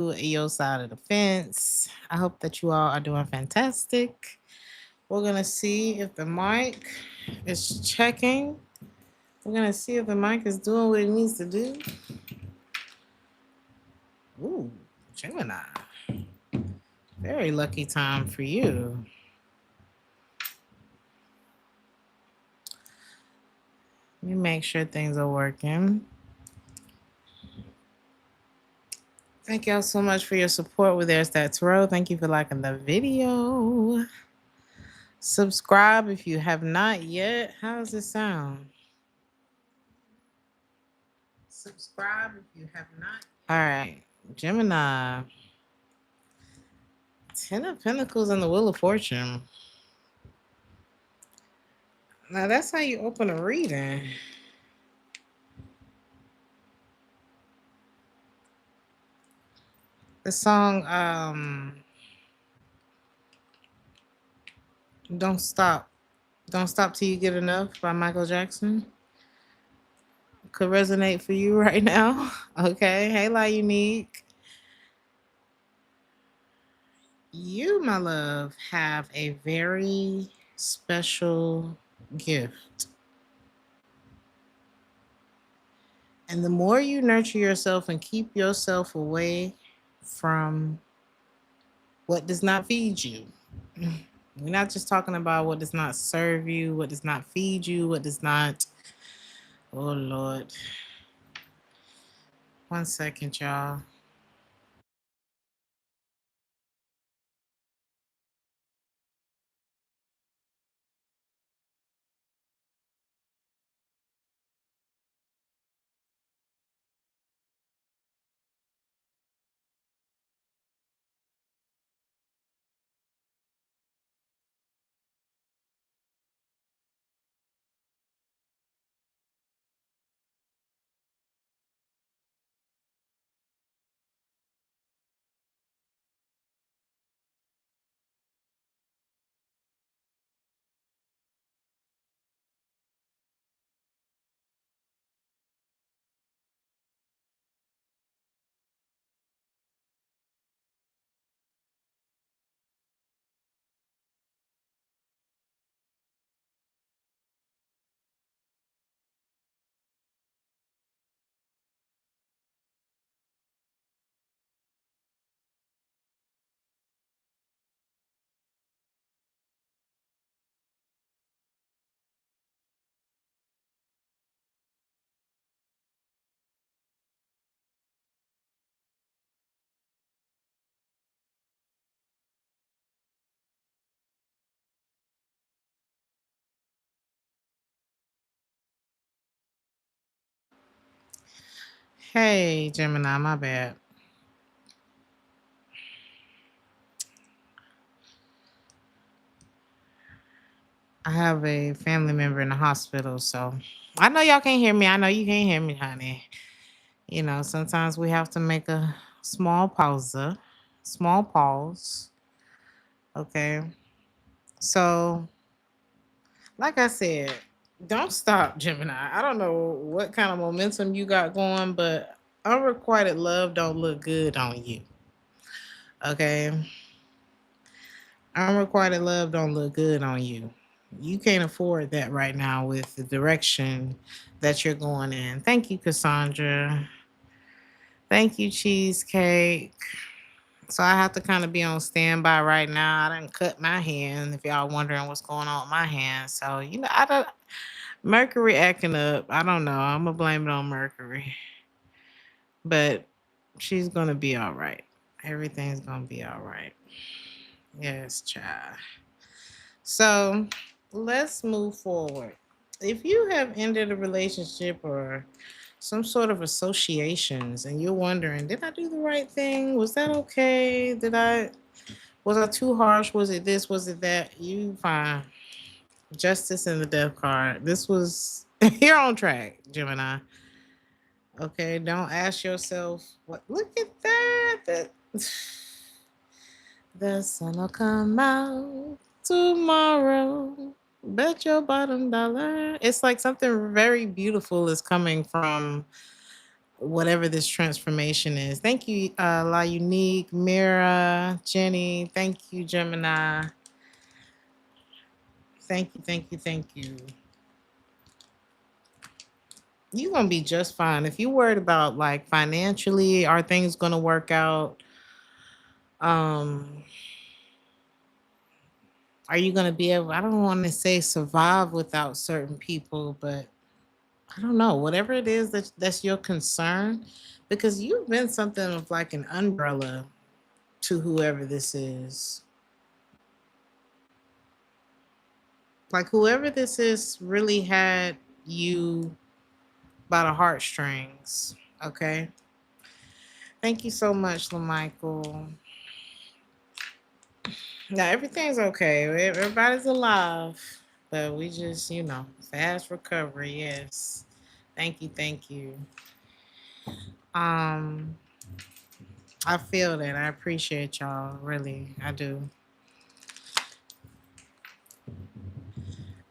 your side of the fence. I hope that you all are doing fantastic. We're gonna see if the mic is checking. We're gonna see if the mic is doing what it needs to do. Ooh, Gemini. Very lucky time for you. Let me make sure things are working. Thank y'all so much for your support with Theresthattarot. Thank you for liking the video. Subscribe if you have not yet. How does it sound? Subscribe if you have not. All right, Gemini. Ten of Pentacles and the Wheel of Fortune. Now that's how you open a reading. The song Don't Stop. Don't Stop Till You Get Enough by Michael Jackson could resonate for you right now. Okay. Hey, La Unique. You, my love, have a very special gift. And the more you nurture yourself and keep yourself away from what does not feed you, we're not just talking about what does not serve you, what does not feed you, what does not. Oh, Lord. 1 second, y'all. Hey, Gemini, my bad. I have a family member in the hospital, so I know y'all can't hear me. I know you can't hear me, honey. You know, sometimes we have to make a small pause. Okay. So, like I said, don't stop, Gemini. I don't know what kind of momentum you got going, but unrequited love don't look good on you. Okay. Unrequited love don't look good on you. You can't afford that right now with the direction that you're going in. Thank you, Cassandra. Thank you, Cheesecake. So I have to kind of be on standby right now. I didn't cut my hand. If y'all wondering what's going on with my hand, so I don't. Mercury acting up. I don't know. I'm gonna blame it on Mercury, but she's gonna be all right. Everything's gonna be all right. Yes, child. So let's move forward. If you have ended a relationship or some sort of associations and you're wondering, did I do the right thing? Was that okay? Was I too harsh? Was it this? Was it that? You fine. Justice and the death card. This was you're on track, Gemini. Okay, don't ask yourself what look at that. That the sun will come out tomorrow. Bet your bottom dollar. It's like something very beautiful is coming from whatever this transformation is. Thank you, La Unique, Mira, Jenny. Thank you, Gemini. Thank you, thank you, thank you. You're gonna be just fine. If you're worried about like financially, are things gonna work out? Um, are you gonna be able? I don't want to say survive without certain people, but I don't know. Whatever it is that's your concern, because you've been something of like an umbrella to whoever this is. Like whoever this is really had you by the heartstrings. Okay. Thank you so much, LaMichael. Now everything's okay. Everybody's alive. But we just, fast recovery, yes. Thank you, thank you. Um, I feel that. I appreciate y'all. Really. I do.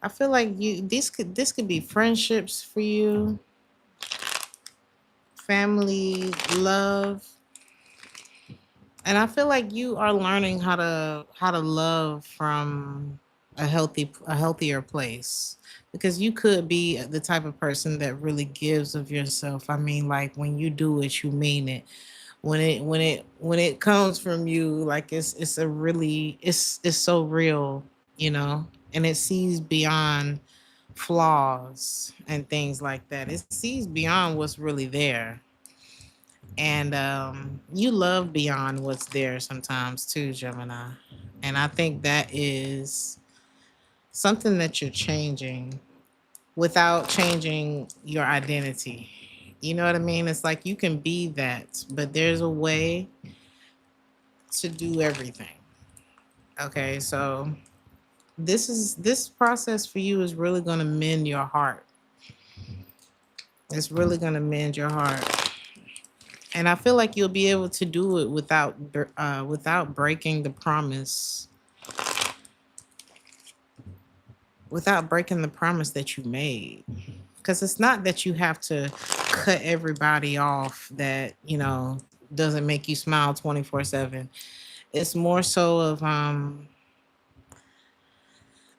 I feel like this could be friendships for you, family, love. And I feel like you are learning how to love from a healthier place, because you could be the type of person that really gives of yourself. I mean, like when you do it, you mean it. When it comes from you, like it's a really it's so real, you know, and it sees beyond flaws and things like that. It sees beyond what's really there. And you love beyond what's there sometimes too, Gemini. And I think that is something that you're changing without changing your identity. You know what I mean? It's like you can be that, but there's a way to do everything. Okay, so this process for you is really going to mend your heart. It's really going to mend your heart. And I feel like you'll be able to do it without breaking the promise, without breaking the promise that you made. Because it's not that you have to cut everybody off that doesn't make you smile 24/7. It's more so of I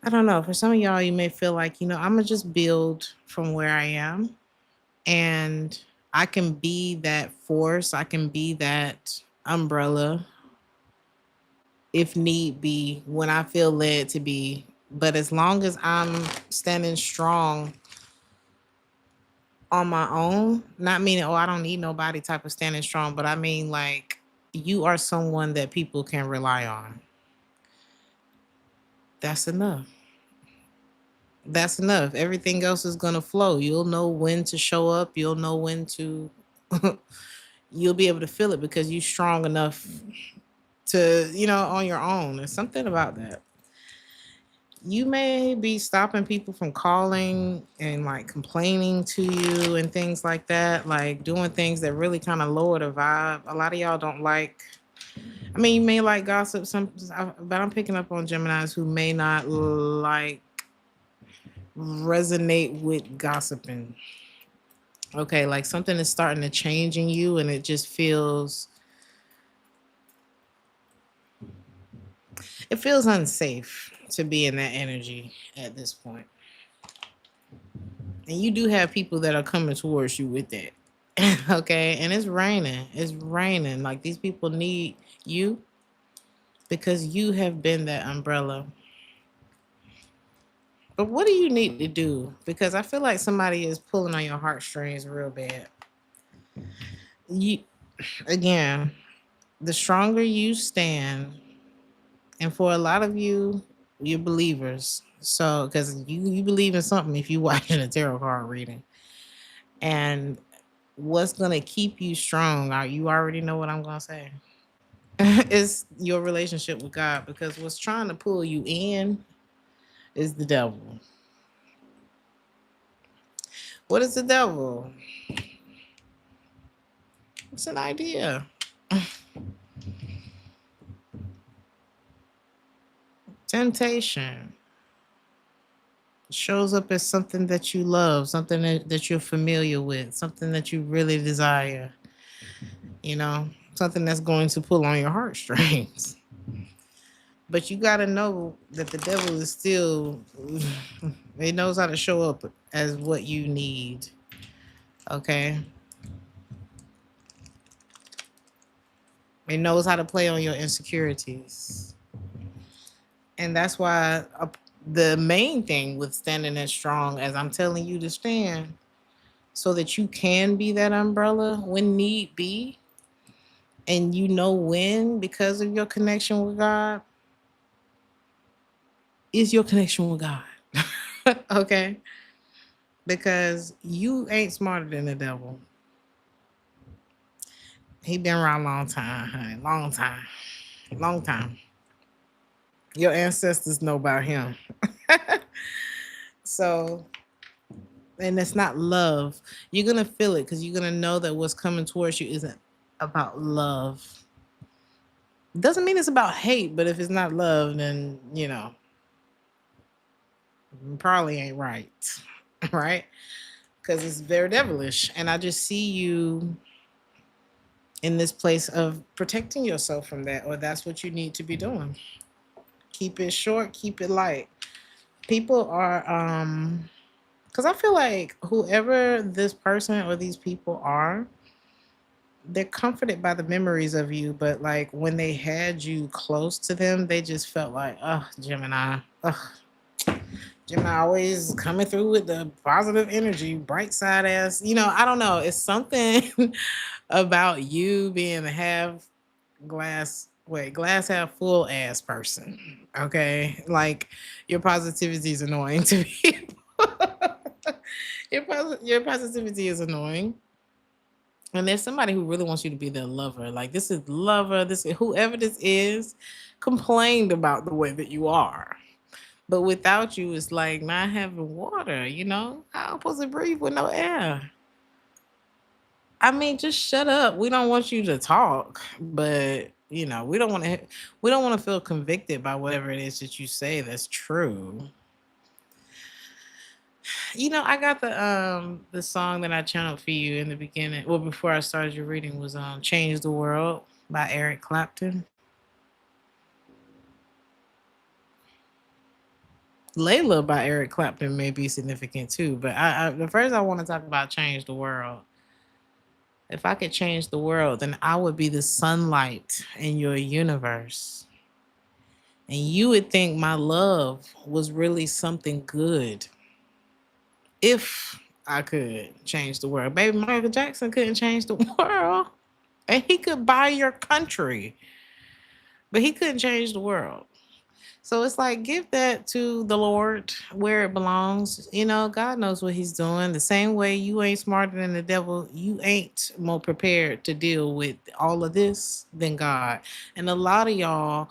don't know. For some of y'all, you may feel like I'm gonna just build from where I am, and I can be that force. I can be that umbrella if need be, when I feel led to be. But as long as I'm standing strong on my own, not meaning, oh, I don't need nobody type of standing strong, but I mean, like, you are someone that people can rely on. That's enough. That's enough. Everything else is going to flow. You'll know when to show up. You'll know when to, you'll be able to feel it because you're strong enough to, on your own. There's something about that. You may be stopping people from calling and like complaining to you and things like that, like doing things that really kind of lower the vibe. A lot of y'all don't like, I mean, you may like gossip, but I'm picking up on Geminis who may not like resonate with gossiping. Okay, like something is starting to change in you and it feels unsafe to be in that energy at this point. And you do have people that are coming towards you with that. Okay, and it's raining. It's raining. Like these people need you because you have been that umbrella. But what do you need to do? Because I feel like somebody is pulling on your heartstrings real bad. You again, the stronger you stand, and for a lot of you, you're believers. So because you believe in something if you watching a tarot card reading. And what's gonna keep you strong? You already know what I'm gonna say. It's your relationship with God, because what's trying to pull you in is the devil. What is the devil? It's an idea. Temptation. shows up as something that you love, something that you're familiar with, something that you really desire, you know, something that's going to pull on your heartstrings. But you got to know that the devil is still, it knows how to show up as what you need. Okay. It knows how to play on your insecurities. And that's why the main thing with standing as strong as I'm telling you to stand, so that you can be that umbrella when need be, and you know when, because of your connection with God, is your connection with God. Okay? Because you ain't smarter than the devil. He been around a long time, honey. Long time. Long time. Your ancestors know about him. So, and it's not love. You're gonna feel it because you're gonna know that what's coming towards you isn't about love. Doesn't mean it's about hate, but if it's not love, then probably ain't right. Right? Because it's very devilish. And I just see you in this place of protecting yourself from that, or that's what you need to be doing. Keep it short, keep it light. People are because I feel like whoever this person or these people are, they're comforted by the memories of you, but like when they had you close to them, they just felt like, oh, Gemini, oh, Gemini always coming through with the positive energy, bright side ass. I don't know. It's something about you being a glass half full ass person. Okay. Like your positivity is annoying to people. Your positivity is annoying. And there's somebody who really wants you to be their lover. Like this is lover, this is whoever this is, complained about the way that you are. But without you, it's like not having water, How am I supposed to breathe with no air? I mean, just shut up. We don't want you to talk, but we don't want to feel convicted by whatever it is that you say that's true. I got the song that I channeled for you in the beginning. Well, before I started your reading was Change the World by Eric Clapton. Layla by Eric Clapton may be significant too, but the first I want to talk about Change the World. If I could change the world, then I would be the sunlight in your universe. And you would think my love was really something good if I could change the world. Baby, Michael Jackson couldn't change the world. And he could buy your country, but he couldn't change the world. So it's like, give that to the Lord where it belongs. God knows what he's doing. The same way you ain't smarter than the devil, you ain't more prepared to deal with all of this than God. And a lot of y'all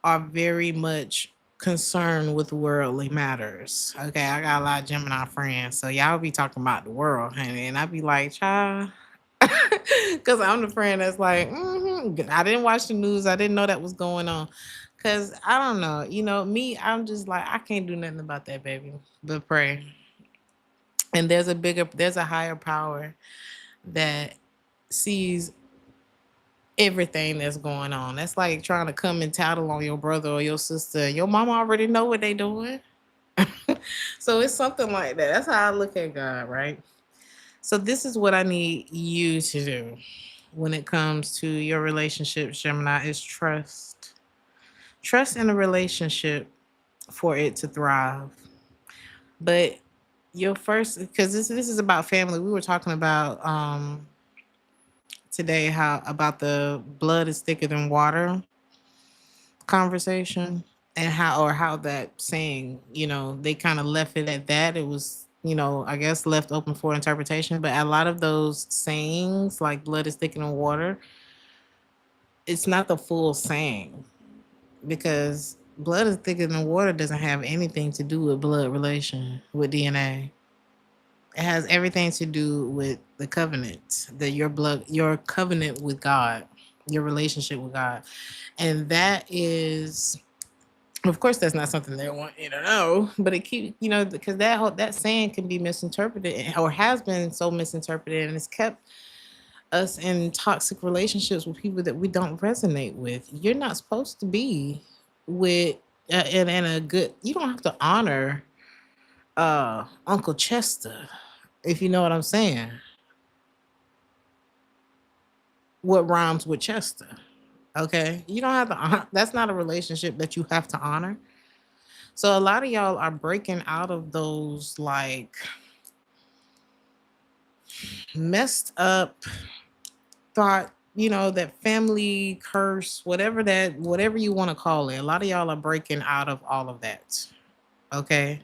are very much concerned with worldly matters. Okay, I got a lot of Gemini friends. So y'all be talking about the world, honey. And I be like, child. Because I'm the friend that's like, I didn't watch the news. I didn't know that was going on. Because I don't know. Me, I'm just like, I can't do nothing about that, baby. But pray. And there's a higher power that sees everything that's going on. That's like trying to come and tattle on your brother or your sister. Your mama already know what they doing. So it's something like that. That's how I look at God, right? So this is what I need you to do when it comes to your relationship, Gemini, is trust. Trust in a relationship for it to thrive. But your first, because this is about family. We were talking about today how about the blood is thicker than water conversation, and how that saying, they kind of left it at that. It was, I guess left open for interpretation. But a lot of those sayings, like blood is thicker than water, it's not the full saying, because blood is thicker than water doesn't have anything to do with blood relation with DNA. It has everything to do with the covenant, your covenant with God, your relationship with God. And that is Of course, that's not something they want you to know, but it keep because that saying can be misinterpreted or has been so misinterpreted, and it's kept us in toxic relationships with people that we don't resonate with. You're not supposed to be with and a good. You don't have to honor Uncle Chester, if you know what I'm saying. What rhymes with Chester? Okay, you don't have to. That's not a relationship that you have to honor. So a lot of y'all are breaking out of those like messed up thought, that family curse, whatever you want to call it. A lot of y'all are breaking out of all of that. Okay?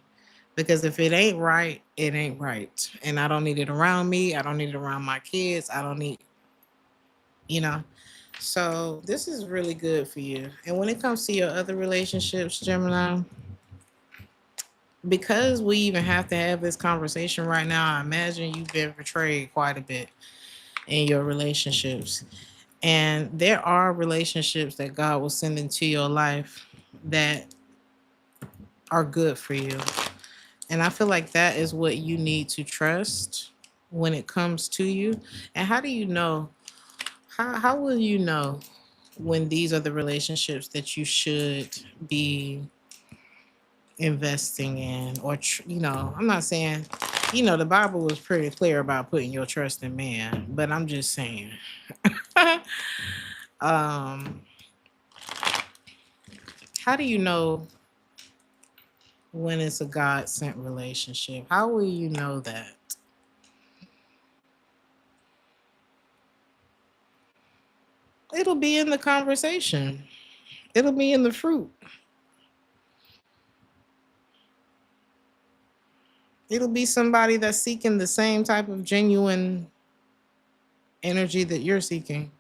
Because if it ain't right, it ain't right. And I don't need it around me. I don't need it around my kids. I don't need, you know. So this is really good for you. And when it comes to your other relationships, Gemini, because we even have to have this conversation right now, I imagine you've been betrayed quite a bit in your relationships. And there are relationships that God will send into your life that are good for you. And I feel like that is what you need to trust when it comes to you. And how do you know? How will you know when these are the relationships that you should be investing in? Or, I'm not saying, the Bible was pretty clear about putting your trust in man, but I'm just saying. um, how do you know when it's a God sent relationship? How will you know that? It'll be in the conversation, it'll be in the fruit, it'll be somebody that's seeking the same type of genuine energy that you're seeking.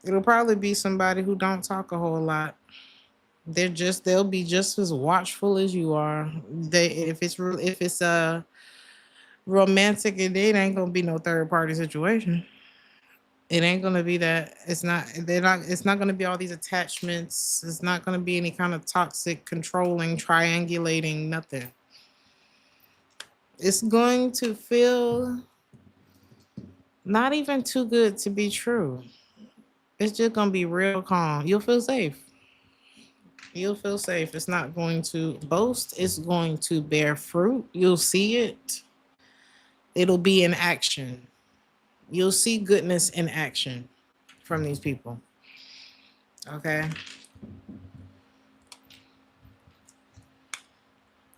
It'll probably be somebody who don't talk a whole lot. They'll be just as watchful as you are. If it's a romantic, it ain't gonna be no third party situation. It ain't gonna be that. It's not gonna be all these attachments. It's not gonna be any kind of toxic, controlling, triangulating, nothing. It's going to feel not even too good to be true. It's just gonna be real calm. You'll feel safe. You'll feel safe. It's not going to boast. It's going to bear fruit. You'll see it. It'll be in action. You'll see goodness in action from these people. Okay.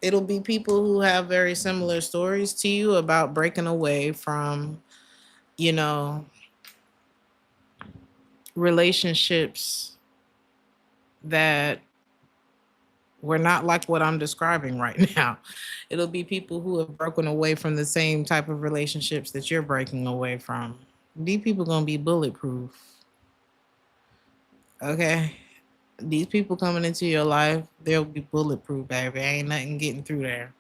It'll be people who have very similar stories to you about breaking away from, you know, relationships that were not like what I'm describing right now. It'll be people who have broken away from the same type of relationships that you're breaking away from. These people gonna be bulletproof. Okay. These people coming into your life, they'll be bulletproof, baby. Ain't nothing getting through there.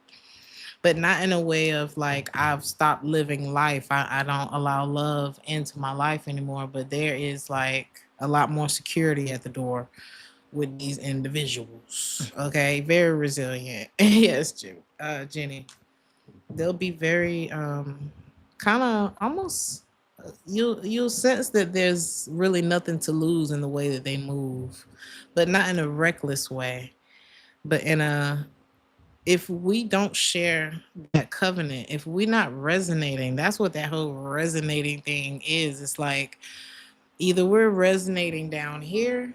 But not in a way of like I've stopped living life. I don't allow love into my life anymore. But there is like a lot more security at the door with these individuals. Okay, very resilient. Yes, Jenny. They'll be very kind of almost you'll sense that there's really nothing to lose in the way that they move, but not in a reckless way, but in a if we don't share that covenant, if we're not resonating, that's what that whole resonating thing is. It's like either we're resonating down here,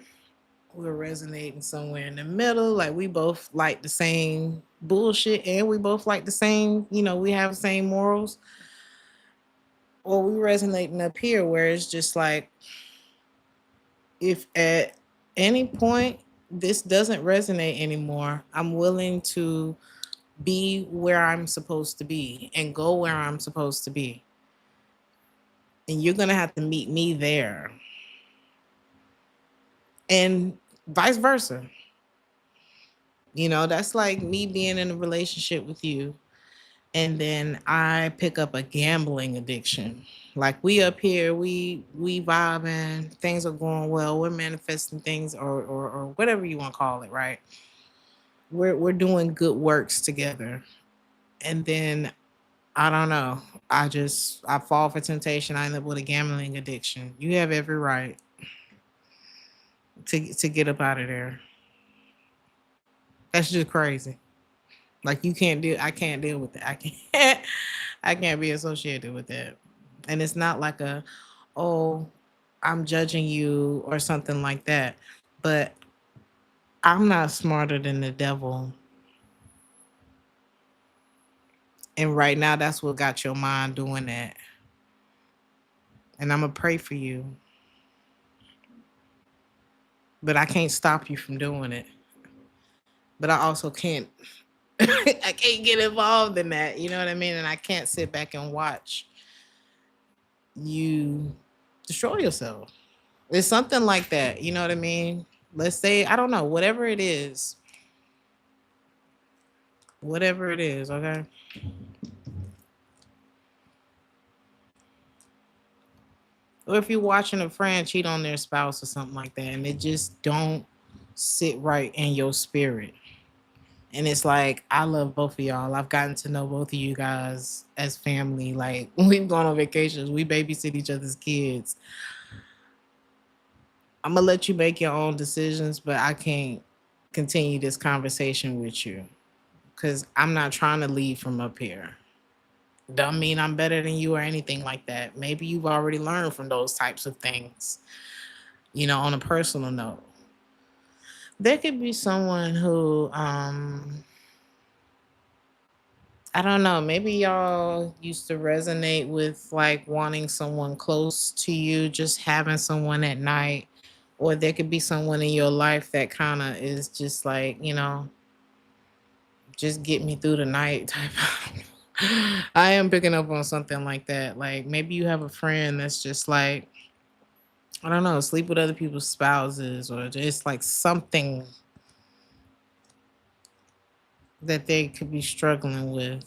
we're resonating somewhere in the middle, like we both like the same bullshit and we both like the same, we have the same morals, or we resonating up here where it's just like if at any point this doesn't resonate anymore, I'm willing to be where I'm supposed to be and go where I'm supposed to be. And you're going to have to meet me there. And vice versa. That's like me being in a relationship with you and then I pick up a gambling addiction. Like we up here, we vibing, things are going well, we're manifesting things, or whatever you want to call it, right? We're doing good works together, and then I don't know. I fall for temptation. I end up with a gambling addiction. You have every right to get up out of there. That's just crazy. Like you can't deal. I can't deal with that. I can't. I can't be associated with that. And it's not like a, oh, I'm judging you or something like that. But I'm not smarter than the devil. And right now, that's what got your mind doing that. And I'm gonna pray for you, but I can't stop you from doing it. But I also can't. I can't get involved in that. You know what I mean? And I can't sit back and watch you destroy yourself. It's something like that. You know what I mean? Let's say, I don't know, whatever it is, whatever it is, okay? Or if you're watching a friend cheat on their spouse or something like that, and it just don't sit right in your spirit. And it's like, I love both of y'all. I've gotten to know both of you guys as family. Like, we've gone on vacations, we babysit each other's kids. I'm gonna let you make your own decisions, but I can't continue this conversation with you because I'm not trying to leave from up here. Don't mean I'm better than you or anything like that. Maybe you've already learned from those types of things, on a personal note. There could be someone who, I don't know, maybe y'all used to resonate with like wanting someone close to you, just having someone at night. Or there could be someone in your life that kind of is just like, just get me through the night type. I am picking up on something like that. Like maybe you have a friend that's just like, I don't know, sleep with other people's spouses, or just like something that they could be struggling with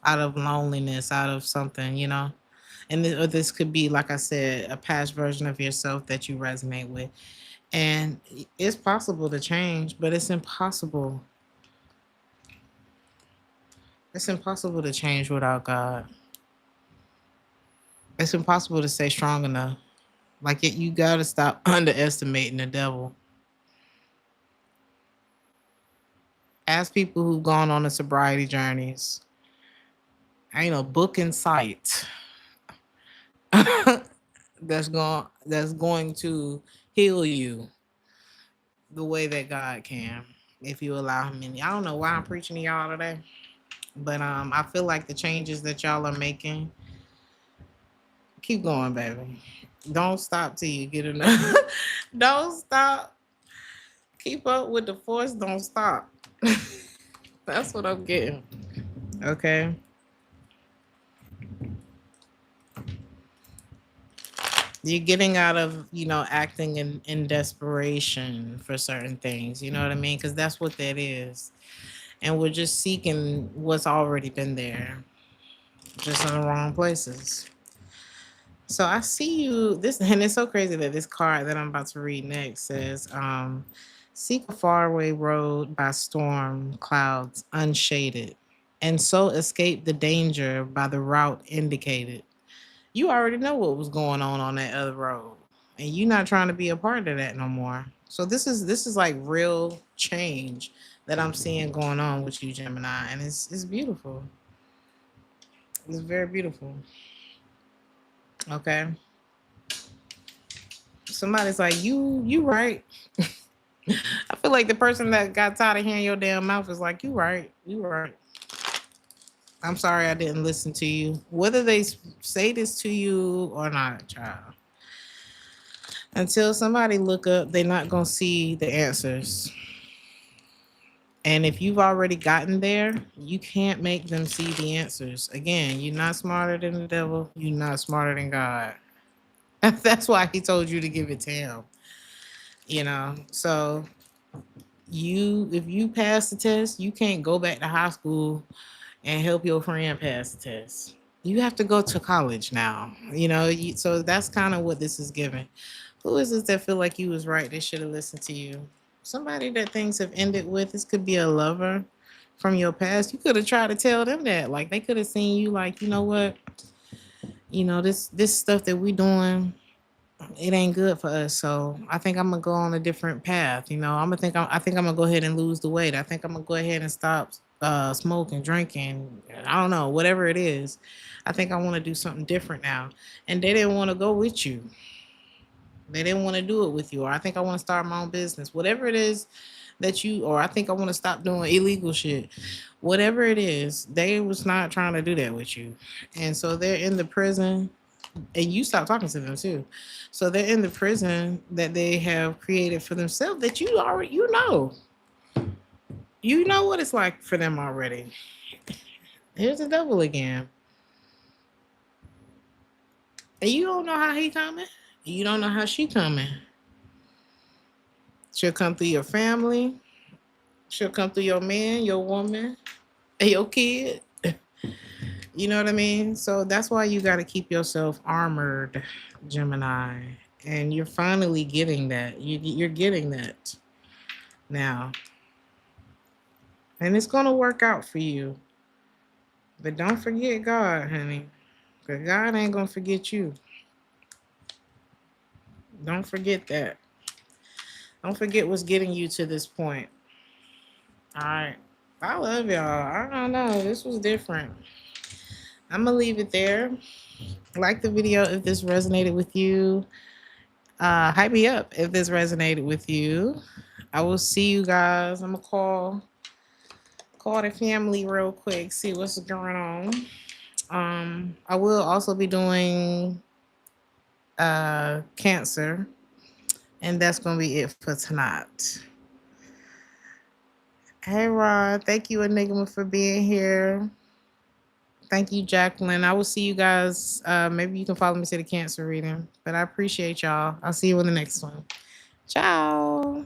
out of loneliness, out of something, And or this could be, like I said, a past version of yourself that you resonate with. And it's possible to change, but it's impossible. It's impossible to change without God. It's impossible to stay strong enough. Like you gotta stop underestimating the devil. Ask people who've gone on the sobriety journeys. Ain't a book in sight that's going to heal you the way that God can, if you allow him in. I don't know why I'm preaching to y'all today, but I feel like the changes that y'all are making, keep going, baby. Don't stop till you get enough. Don't stop. Keep up with the force. Don't stop. That's what I'm getting. Okay. You're getting out of, acting in desperation for certain things. You know what I mean? Because that's what that is. And we're just seeking what's already been there, just in the wrong places. So I see you this, and it's so crazy that this card that I'm about to read next says, seek a faraway road by storm clouds unshaded, and so escape the danger by the route indicated. You already know what was going on that other road, and you're not trying to be a part of that no more. So this is like real change that I'm seeing going on with you, Gemini, and it's beautiful. It's very beautiful. Okay. Somebody's like, you right. I feel like the person that got tired of hearing your damn mouth is like, you right. You right. I'm sorry I didn't listen to you. Whether they say this to you or not, child. Until somebody look up, they're not going to see the answers. And if you've already gotten there, you can't make them see the answers. Again, you're not smarter than the devil. You're not smarter than God. That's why he told you to give it to him. So if you pass the test, you can't go back to high school and help your friend pass the test. You have to go to college now. So that's kind of what this is giving. Who is it that feel like you was right? They should have listened to you. Somebody that things have ended with. This could be a lover from your past. You could have tried to tell them that. Like they could have seen you like, you know what? This stuff that we doing, it ain't good for us. So I think I'm gonna go on a different path. I think I'm gonna go ahead and lose the weight. I think I'm gonna go ahead and stop smoking, drinking. I don't know, whatever it is. I think I want to do something different now. And they didn't want to go with you. They didn't want to do it with you. Or I think I want to start my own business. Whatever it is or I think I want to stop doing illegal shit. Whatever it is, they was not trying to do that with you. And so they're in the prison and you stop talking to them too. So they're in the prison that they have created for themselves that you know what it's like for them already. Here's the devil again. And you don't know how he coming. You don't know how she coming. She'll come through your family. She'll come through your man, your woman, and your kid. You know what I mean? So that's why you got to keep yourself armored, Gemini. And you're finally getting that. You're getting that now. And it's going to work out for you. But don't forget God, honey. Because God ain't going to forget you. Don't forget that. Don't forget what's getting you to this point. All right. I love y'all. I don't know. This was different. I'm going to leave it there. Like the video if this resonated with you. Hype me up if this resonated with you. I will see you guys. I'm going to call the family real quick, see what's going on. I will also be doing Cancer, and that's gonna be it for tonight. Hey Rod, thank you Enigma for being here. Thank you Jacqueline. I will see you guys. Maybe you can follow me to the Cancer reading, but I appreciate y'all. I'll see you in the next one. Ciao.